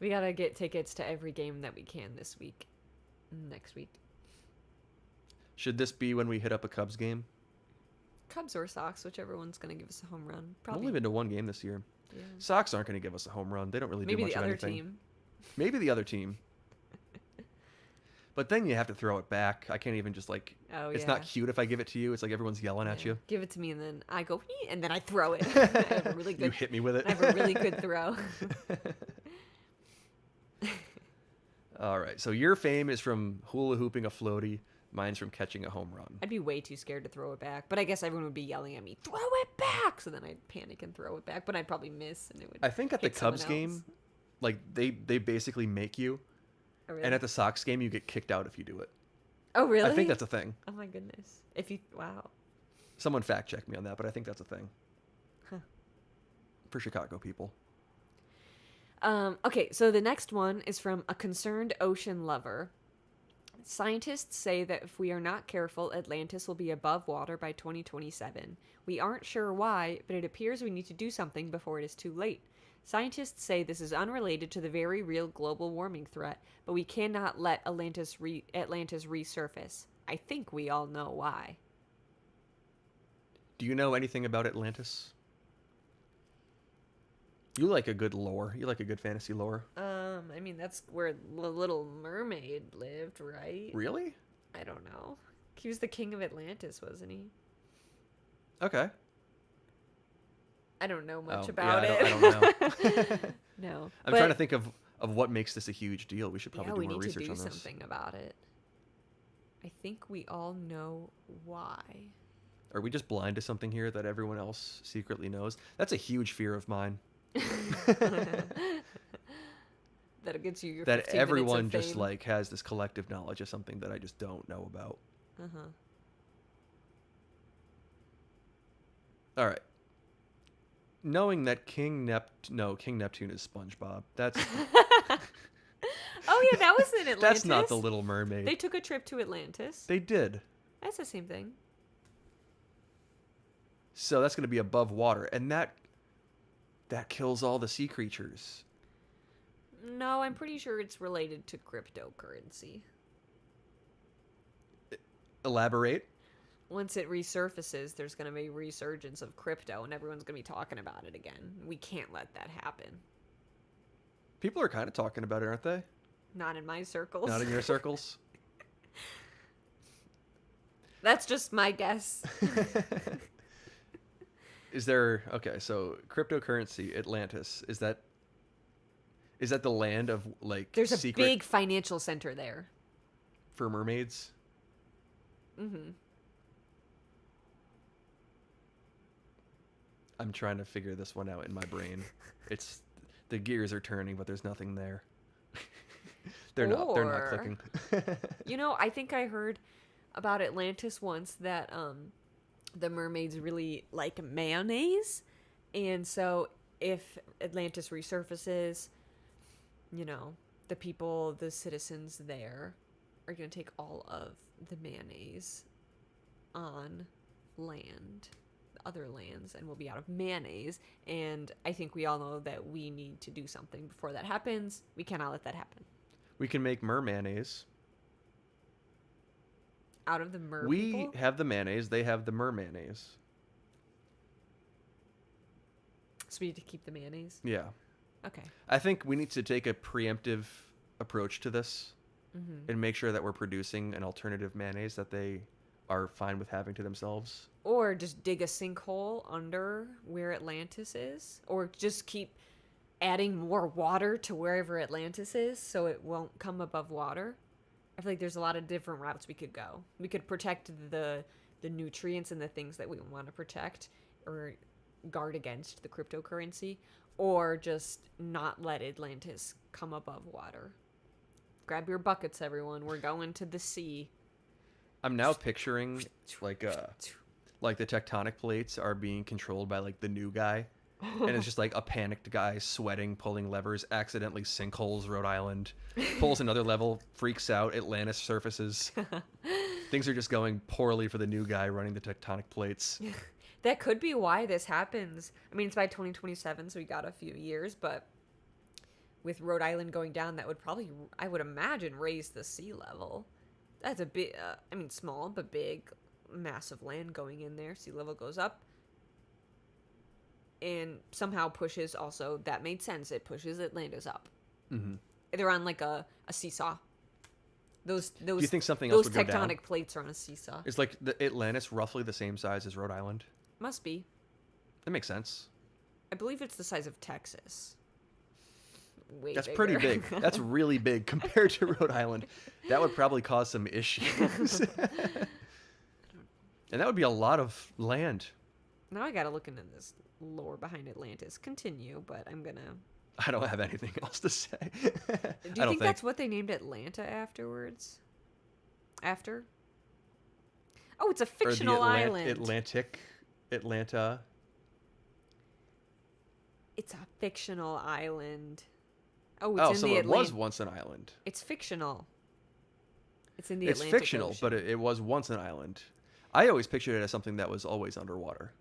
We gotta get tickets to every game that we can next week. Should this be when we hit up a Cubs game? Cubs or Sox, whichever one's going to give us a home run. I've only been to one game this year. Yeah. Sox aren't going to give us a home run. They don't really do much of anything. Maybe the other team. But then you have to throw it back. I can't even just like... Oh, it's not cute if I give it to you. It's like everyone's yelling at you. Give it to me and then I go, and then I throw it. I have a really good... You hit me with it. I have a really good throw. All right. So your fame is from hula hooping a floaty. Mine's from catching a home run. I'd be way too scared to throw it back, but I guess everyone would be yelling at me, "Throw it back!" So then I'd panic and throw it back, but I'd probably miss, and it would. I think at the Cubs game, like they basically make you, oh, really? And at the Sox game, you get kicked out if you do it. Oh, really? I think that's a thing. Oh my goodness! Wow. Someone fact check me on that, but I think that's a thing. Huh. For Chicago people. Okay, so the next one is from a concerned ocean lover. Scientists say that if we are not careful, Atlantis will be above water by 2027. We aren't sure why, but it appears we need to do something before it is too late. Scientists say this is unrelated to the very real global warming threat, but we cannot let Atlantis resurface. I think we all know why. Do you know anything about Atlantis? You like a good lore. You like a good fantasy lore. I mean, that's where the Little Mermaid lived, right? Really? I don't know. He was the king of Atlantis, wasn't he? Okay. I don't know much about it. I don't know. No. I'm trying to think of what makes this a huge deal. We should probably do more research on this. We need to do something about it. I think we all know why. Are we just blind to something here that everyone else secretly knows? That's a huge fear of mine. That gets you your that 15 everyone minutes of just fame. like has this collective knowledge of something that I just don't know about. All right. Knowing that King Neptune is SpongeBob. That's Oh yeah, that was in Atlantis. that's not the Little Mermaid. They took a trip to Atlantis. They did. That's the same thing. So that's going to be above water, and that kills all the sea creatures. No, I'm pretty sure it's related to cryptocurrency. Elaborate. Once it resurfaces, there's going to be a resurgence of crypto, and everyone's going to be talking about it again. We can't let that happen. People are kind of talking about it, aren't they? Not in my circles. Not in your circles? That's just my guess. Is there... Okay, so cryptocurrency, Atlantis, is that the land of, like, There's a secret big financial center there. for mermaids? Mm-hmm. I'm trying to figure this one out in my brain. It's... The gears are turning, but there's nothing there. They're not clicking. You know, I think I heard about Atlantis once that the mermaids really like mayonnaise, and so if Atlantis resurfaces, you know, the citizens there are going to take all of the mayonnaise on land, other lands, and we'll be out of mayonnaise. And I think we all know that we need to do something before that happens. We cannot let that happen. We can make mayonnaise. Out of the mer We people? have the mayonnaise. They have the mayonnaise. So we need to keep the mayonnaise? Yeah. Okay. I think we need to take a preemptive approach to this and make sure that we're producing an alternative mayonnaise that they are fine with having to themselves. Or just dig a sinkhole under where Atlantis is. Or just keep adding more water to wherever Atlantis is so it won't come above water. I feel like there's a lot of different routes we could go. We could protect the nutrients and the things that we want to protect or guard against the cryptocurrency, or just not let Atlantis come above water. Grab your buckets, everyone. We're going to the sea. I'm now picturing like the tectonic plates are being controlled by like the new guy. And it's just like a panicked guy sweating, pulling levers, accidentally sinkholes Rhode Island, pulls another level, freaks out, Atlantis surfaces. Things are just going poorly for the new guy running the tectonic plates. That could be why this happens. I mean, it's by 2027, so we got a few years, but with Rhode Island going down, that would probably, I would imagine, raise the sea level. That's a big, I mean, small, but big, massive land going in there. Sea level goes up. And somehow pushes also, that made sense, it pushes Atlantis up. Mm-hmm. They're on like a seesaw. Do you think something else would go down? Those tectonic plates are on a seesaw. Is like the Atlantis roughly the same size as Rhode Island? Must be. That makes sense. I believe it's the size of Texas. That's bigger. pretty big. That's really big compared to Rhode Island. That would probably cause some issues. And that would be a lot of land. Now I gotta look into this lore behind Atlantis. Continue, but I'm gonna... I don't have anything else to say. Do you think that's what they named Atlanta afterwards? After? Oh, it's a fictional island. Atlanta. It's a fictional island. Oh, it's in so the it was once an island. It's fictional. It's in the It's Atlantic fictional, Ocean. but it was once an island. I always pictured it as something that was always underwater.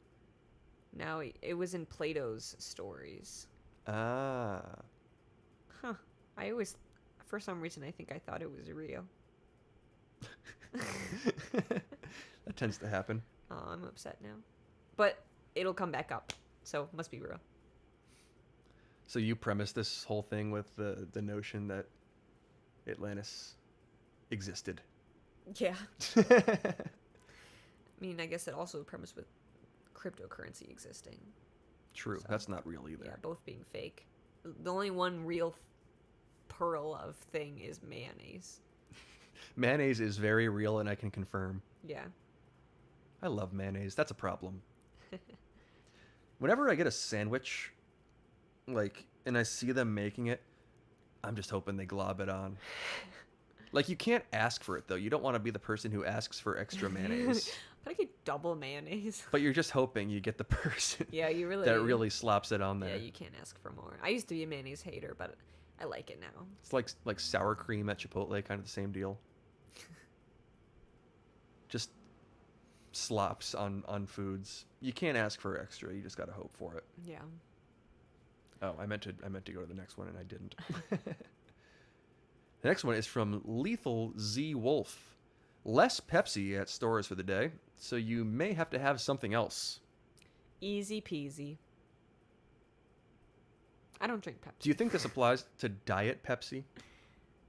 No, it was in Plato's stories. Ah. Huh. I always, for some reason, I think I thought it was real. That tends to happen. Oh, I'm upset now. But it'll come back up, so it must be real. So you premise this whole thing with the notion that Atlantis existed. Yeah. I mean, I guess it also premised with cryptocurrency existing. True. So, that's not real either. Yeah, both being fake. The only one real pearl of thing is mayonnaise. Mayonnaise is very real, and I can confirm. Yeah. I love mayonnaise. That's a problem. Whenever I get a sandwich, and I see them making it, I'm just hoping they glob it on. Like, you can't ask for it, though. You don't want to be the person who asks for extra mayonnaise. Could I get double mayonnaise? But you're just hoping you get the person Yeah, you really that really slops it on there. Yeah, you can't ask for more. I used to be a mayonnaise hater, but I like it now. It's like sour cream at Chipotle, kind of the same deal. Just slops on foods. You can't ask for extra. You just got to hope for it. Yeah. Oh, I meant to go to the next one and I didn't. The next one is from Lethal Z Wolf. Less Pepsi at stores for the day, so you may have to have something else. Easy peasy. I don't drink Pepsi. Do you think this applies to Diet Pepsi?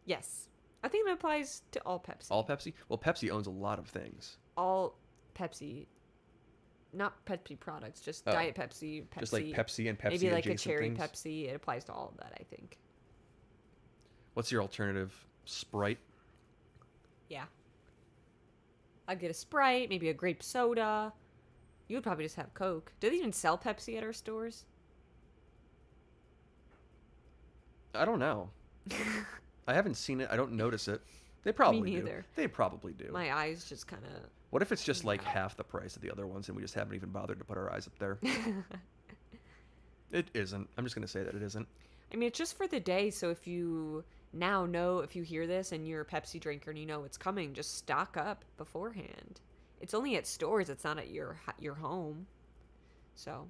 Yes. I think it applies to all Pepsi. All Pepsi? Well, Pepsi owns a lot of things. All Pepsi. Not Pepsi products, just Diet Pepsi, Pepsi. Just like Pepsi and Pepsi maybe like a adjacent cherry things? Pepsi. It applies to all of that, I think. What's your alternative? Sprite? Yeah. I'd get a Sprite, maybe a grape soda. You would probably just have Coke. Do they even sell Pepsi at our stores? I don't know. I haven't seen it. I don't notice it. They probably Me do. neither. They probably do. My eyes just kind of... What if it's just like half the price of the other ones and we just haven't even bothered to put our eyes up there? It isn't. I'm just going to say that it isn't. I mean, it's just for the day, so if you now know, if you hear this and you're a Pepsi drinker and you know it's coming, just stock up beforehand. It's only at stores, it's not at your home. So,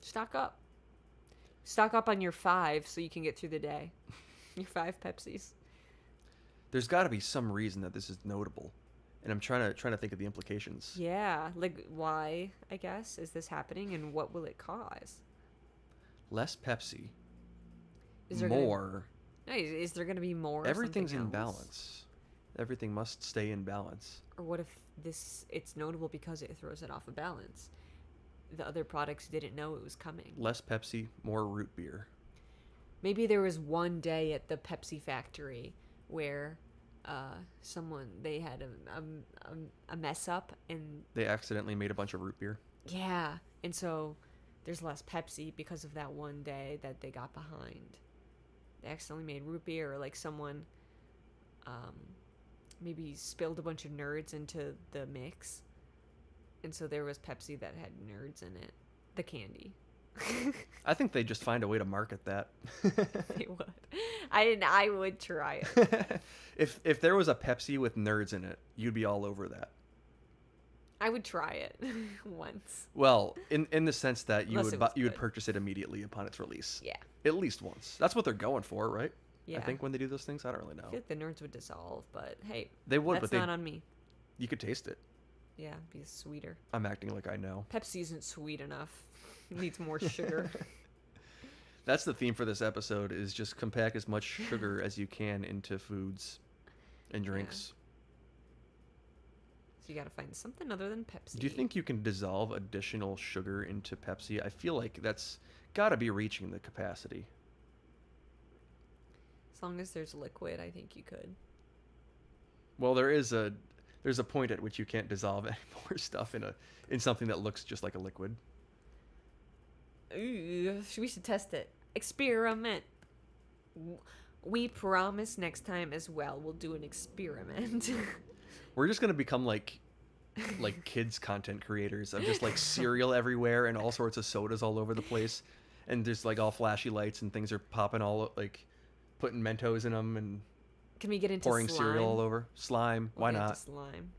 stock up. Stock up on your 5 so you can get through the day. Your 5 Pepsis. There's got to be some reason that this is notable. And I'm trying to think of the implications. Yeah, like why, I guess, is this happening and what will it cause? Less Pepsi. Is there more. Is there going to be more? Everything's in else? balance. Everything must stay in balance. Or what if it's notable because it throws it off of balance? The other products didn't know it was coming. Less Pepsi, more root beer. Maybe there was one day at the Pepsi factory where they had a mess up and They accidentally made a bunch of root beer. yeah, and so there's less Pepsi because of that one day that they got behind. They accidentally made root beer, or like someone maybe spilled a bunch of nerds into the mix, and so there was Pepsi that had nerds in it, the candy. I think they just find a way to market that. They would. I would try it. If there was a Pepsi with nerds in it, you'd be all over that. I would try it once. Well, in the sense that you Unless it would was you would good. purchase it immediately upon its release. Yeah. At least once. That's what they're going for, right? Yeah. I think when they do those things, I don't really know. I feel like the nerds would dissolve, but hey, They would, that's but not on me. you could taste it. Yeah, be sweeter. I'm acting like I know. Pepsi isn't sweet enough. It needs more sugar. That's the theme for this episode: is just compact as much sugar as you can into foods and drinks. So you gotta find something other than Pepsi. Do you think you can dissolve additional sugar into Pepsi? I feel like that's got to be reaching the capacity. As long as there's liquid, I think you could. Well, there's a point at which you can't dissolve any more stuff in something that looks just like a liquid. Ooh, we should test it. Experiment. We promise next time as well we'll do an experiment. We're just gonna become like kids content creators of just like cereal everywhere and all sorts of sodas all over the place, and there's like all flashy lights and things are popping all like putting Mentos in them and Can we get into pouring slime? cereal all over. Slime, We'll why get into not? slime.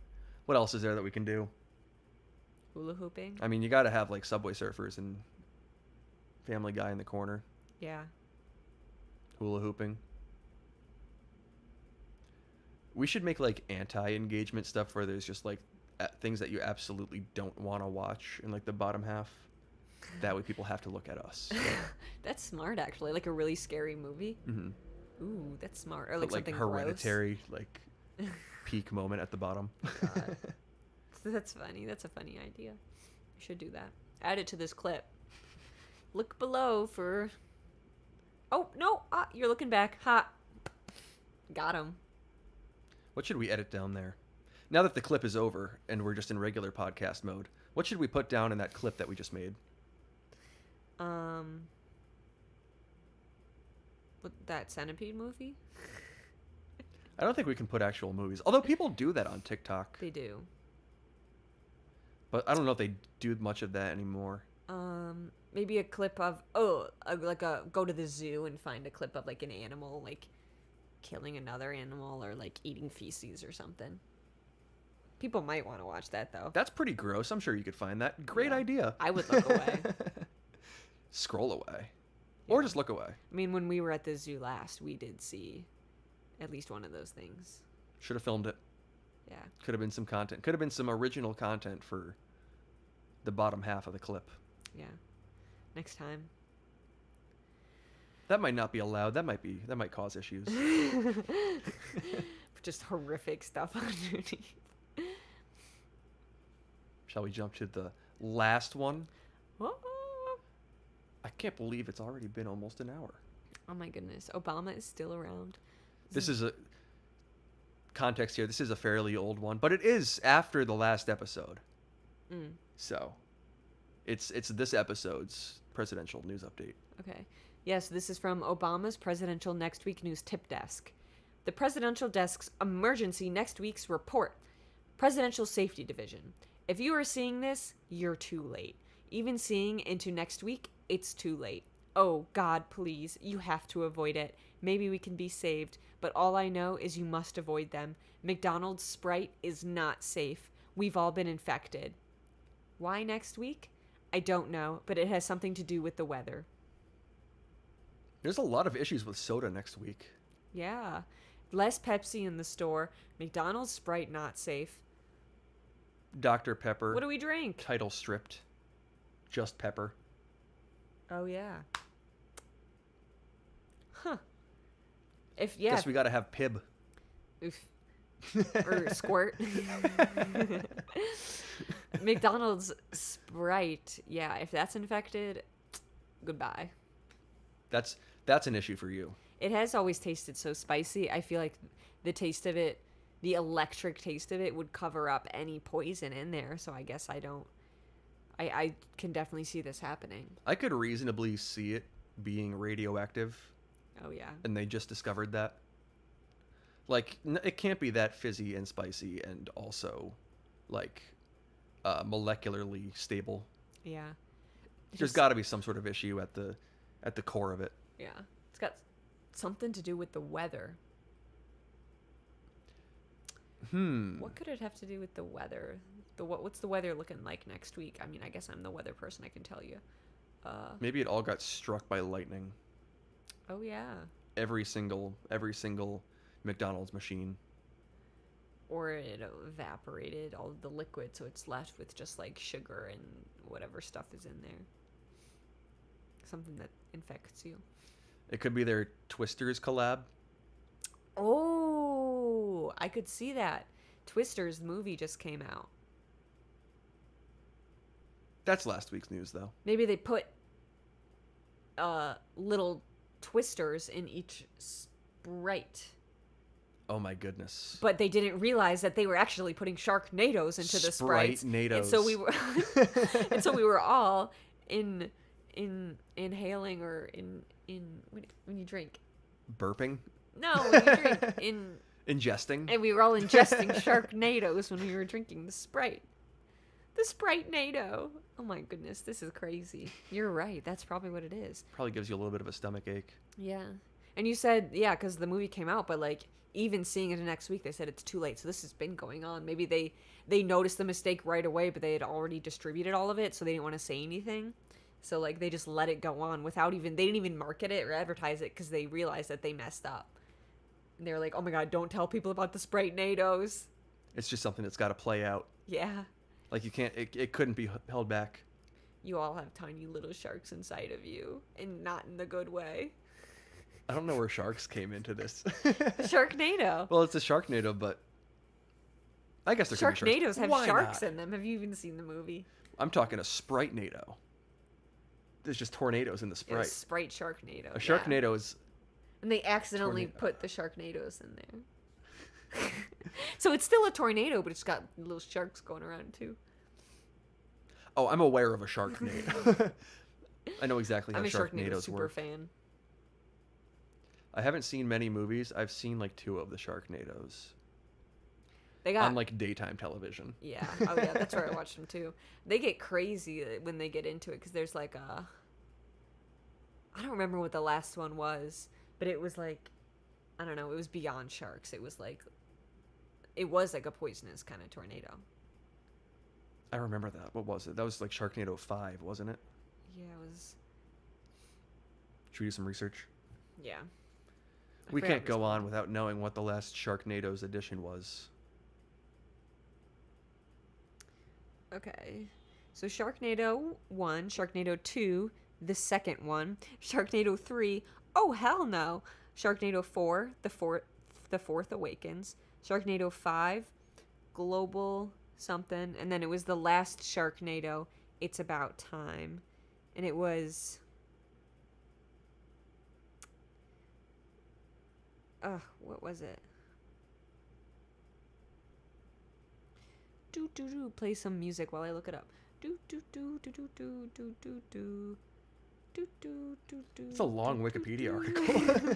What else is there that we can do? Hula hooping? I mean, you got to have like Subway Surfers and Family Guy in the corner. Yeah. Hula hooping. We should make like anti-engagement stuff where there's just like things that you absolutely don't want to watch in like the bottom half. That way people have to look at us. That's smart, actually. Like a really scary movie. Mm-hmm. Ooh, that's smart. Or like But, something Hereditary, like peak moment at the bottom. God. That's funny. That's a funny idea. We should do that. Add it to this clip. Look below for... Oh, no. Ah, you're looking back. Ha. Got him. What should we edit down there? Now that the clip is over and we're just in regular podcast mode, what should we put down in that clip that we just made? What, that Centipede movie? I don't think we can put actual movies. Although people do that on TikTok. They do. But I don't know if they do much of that anymore. Maybe a clip of go to the zoo and find a clip of like an animal like killing another animal or like eating feces or something. People might want to watch that though. That's pretty gross. I'm sure you could find that. Great Yeah. idea. I would look away. Scroll away. Or just look away. I mean, when we were at the zoo last, we did see at least one of those things. Should have filmed it. Yeah. Could have been some content. Could have been some original content for the bottom half of the clip. Yeah. Next time. That might not be allowed. That might cause issues. Just horrific stuff underneath. Shall we jump to the last one? Oh I can't believe it's already been almost an hour. my goodness. Obama is still around. This is a context here. This is a fairly old one, but it is after the last episode. So, it's this episode's presidential news update. Okay. Yes, this is from Obama's Presidential Next Week News Tip Desk. The Presidential Desk's Emergency Next Week's Report. Presidential Safety Division. If you are seeing this, you're too late. Even seeing into next week, it's too late. Oh, God, please, you have to avoid it. Maybe we can be saved, but all I know is you must avoid them. McDonald's Sprite is not safe. We've all been infected. Why next week? I don't know, but it has something to do with the weather. There's a lot of issues with soda next week. Yeah. Less Pepsi in the store. McDonald's Sprite not safe. Dr. Pepper. What do we drink? Title stripped. Just pepper. Oh, yeah. Huh. Yeah. Guess we gotta have Pib. Oof. Or Squirt. McDonald's Sprite. Yeah, if that's infected, goodbye. That's an issue for you. It has always tasted so spicy. I feel like the taste of it, the electric taste of it, would cover up any poison in there. So I guess I can definitely see this happening. I could reasonably see it being radioactive. Oh, yeah. And they just discovered that. Like, it can't be that fizzy and spicy and also, like, molecularly stable. Yeah. There's got to be some sort of issue at the core of it. Yeah. It's got something to do with the weather. What could it have to do with the weather? What's the weather looking like next week? I mean, I guess I'm the weather person. I can tell you. Maybe it all got struck by lightning. Oh, yeah. Every single McDonald's machine. Or it evaporated all of the liquid, so it's left with just like sugar and whatever stuff is in there. Something that infects you. It could be their Twisters collab. Oh, I could see that. Twisters, the movie, just came out. That's last week's news, though. Maybe they put little twisters in each Sprite. Oh my goodness. But they didn't realize that they were actually putting Sharknadoes into the Sprites. Sprite-nados. And so we were all inhaling or when you drink. Burping? No, when you drink Ingesting? and we were all ingesting Sharknadoes when we were drinking the Sprite. The Sprite-nado. Oh my goodness, this is crazy. You're right. That's probably what it is. Probably gives you a little bit of a stomach ache. Yeah. And you said, yeah, because the movie came out, but like even seeing it next week, they said it's too late. So this has been going on. Maybe they noticed the mistake right away, but they had already distributed all of it, so they didn't want to say anything. So like they just let it go on they didn't even market it or advertise it because they realized that they messed up. And they were like, oh my God, don't tell people about the Sprite-nados. It's just something that's got to play out. Yeah. Like you can't, it couldn't be held back. You all have tiny little sharks inside of you, and not in the good way. I don't know where sharks came into this. Sharknado. Well, it's a Sharknado, but I guess there could be sharks. Sharknadoes have Why sharks not? in them. Have you even seen the movie? I'm talking a Sprite-nado. There's just tornadoes in the Sprite. It's Sprite Sharknado. A Sharknado is... And they accidentally Tornado. put the Sharknadoes in there. So it's still a tornado, but it's got little sharks going around too. Oh, I'm aware of a Sharknado. I know exactly how I'm a Sharknado Sharknados super work. fan. I haven't seen many movies. I've seen like 2 of the Sharknadoes They got on like daytime television. yeah. Oh yeah, that's where I watched them too. They get crazy when they get into it because there's like a. I don't remember what the last one was, but it was like, I don't know. It was beyond sharks. It was like a poisonous kind of tornado. I remember that. What was it? That was like Sharknado 5, wasn't it? Yeah, it was. Should we do some research? Yeah. We can't go on without knowing what the last Sharknadoes edition was. Okay. So Sharknado 1, Sharknado 2, the second one, Sharknado 3, oh hell no. Sharknado 4, the fourth awakens. Sharknado 5, global something, and then it was the last Sharknado, It's About Time. And it was what was it? Do do do. Play some music while I look it up. Do do do do do do do do do. Do do do do. It's a long Wikipedia article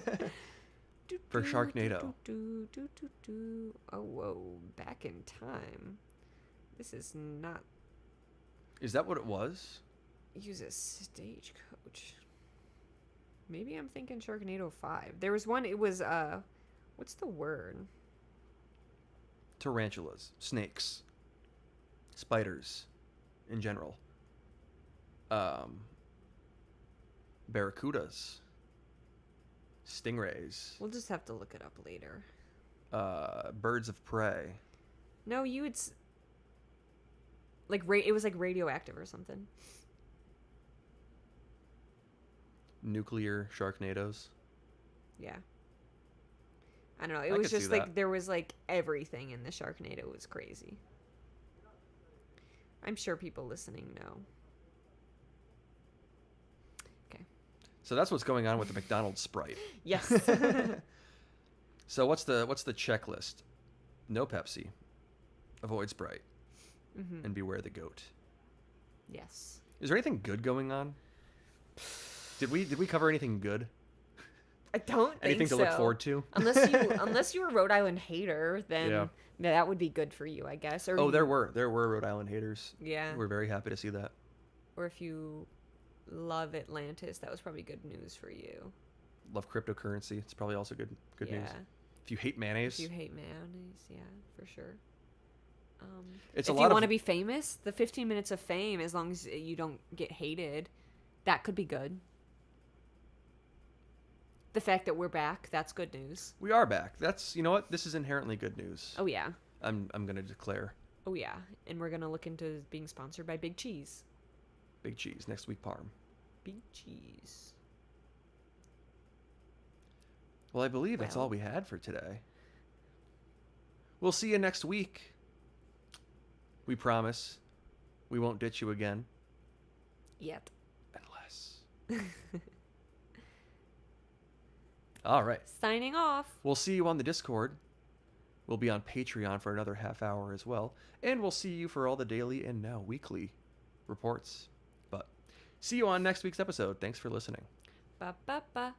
for Sharknado. Do do do do. Oh whoa! Back in time. This is not. Is that what it was? Use a stagecoach. Maybe I'm thinking Sharknado 5. There was one, it was, what's the word? Tarantulas, snakes, spiders, in general. Barracudas, stingrays, We'll just have to look it up later. birds of prey. No, you would, like, it was like radioactive or something. Nuclear Sharknadoes. Yeah. I don't know. It I was could see just like that. there was like everything in the Sharknado. It was crazy. I'm sure people listening know. Okay. So that's what's going on with the McDonald's Sprite. Yes. So what's the checklist? No Pepsi, avoid Sprite, and beware the goat. Yes. Is there anything good going on? Did we cover anything good? I don't think Anything so. to look forward to? unless you're a Rhode Island hater, then Yeah. that would be good for you, I guess. Or Oh, there were Rhode Island haters. Yeah. We're very happy to see that. Or if you love Atlantis, that was probably good news for you. Love cryptocurrency. It's probably also good news. Yeah. If you hate mayonnaise, If you hate mayonnaise, yeah, for sure. it's if a you lot want to of be famous, the 15 minutes of fame, as long as you don't get hated, that could be good. The fact that we're back, that's good news. we are back. That's, you know what? This is inherently good news. Oh yeah. I'm going to declare Oh yeah. And we're going to look into being sponsored by Big Cheese. Big Cheese next week, Parm. Big Cheese. Well, I believe that's Well. all we had for today. We'll see you next week. We promise we won't ditch you again. Yet. Unless. All right. Signing off. We'll see you on the Discord. We'll be on Patreon for another half hour as well. And we'll see you for all the daily and now weekly reports. But see you on next week's episode. Thanks for listening. Ba ba ba.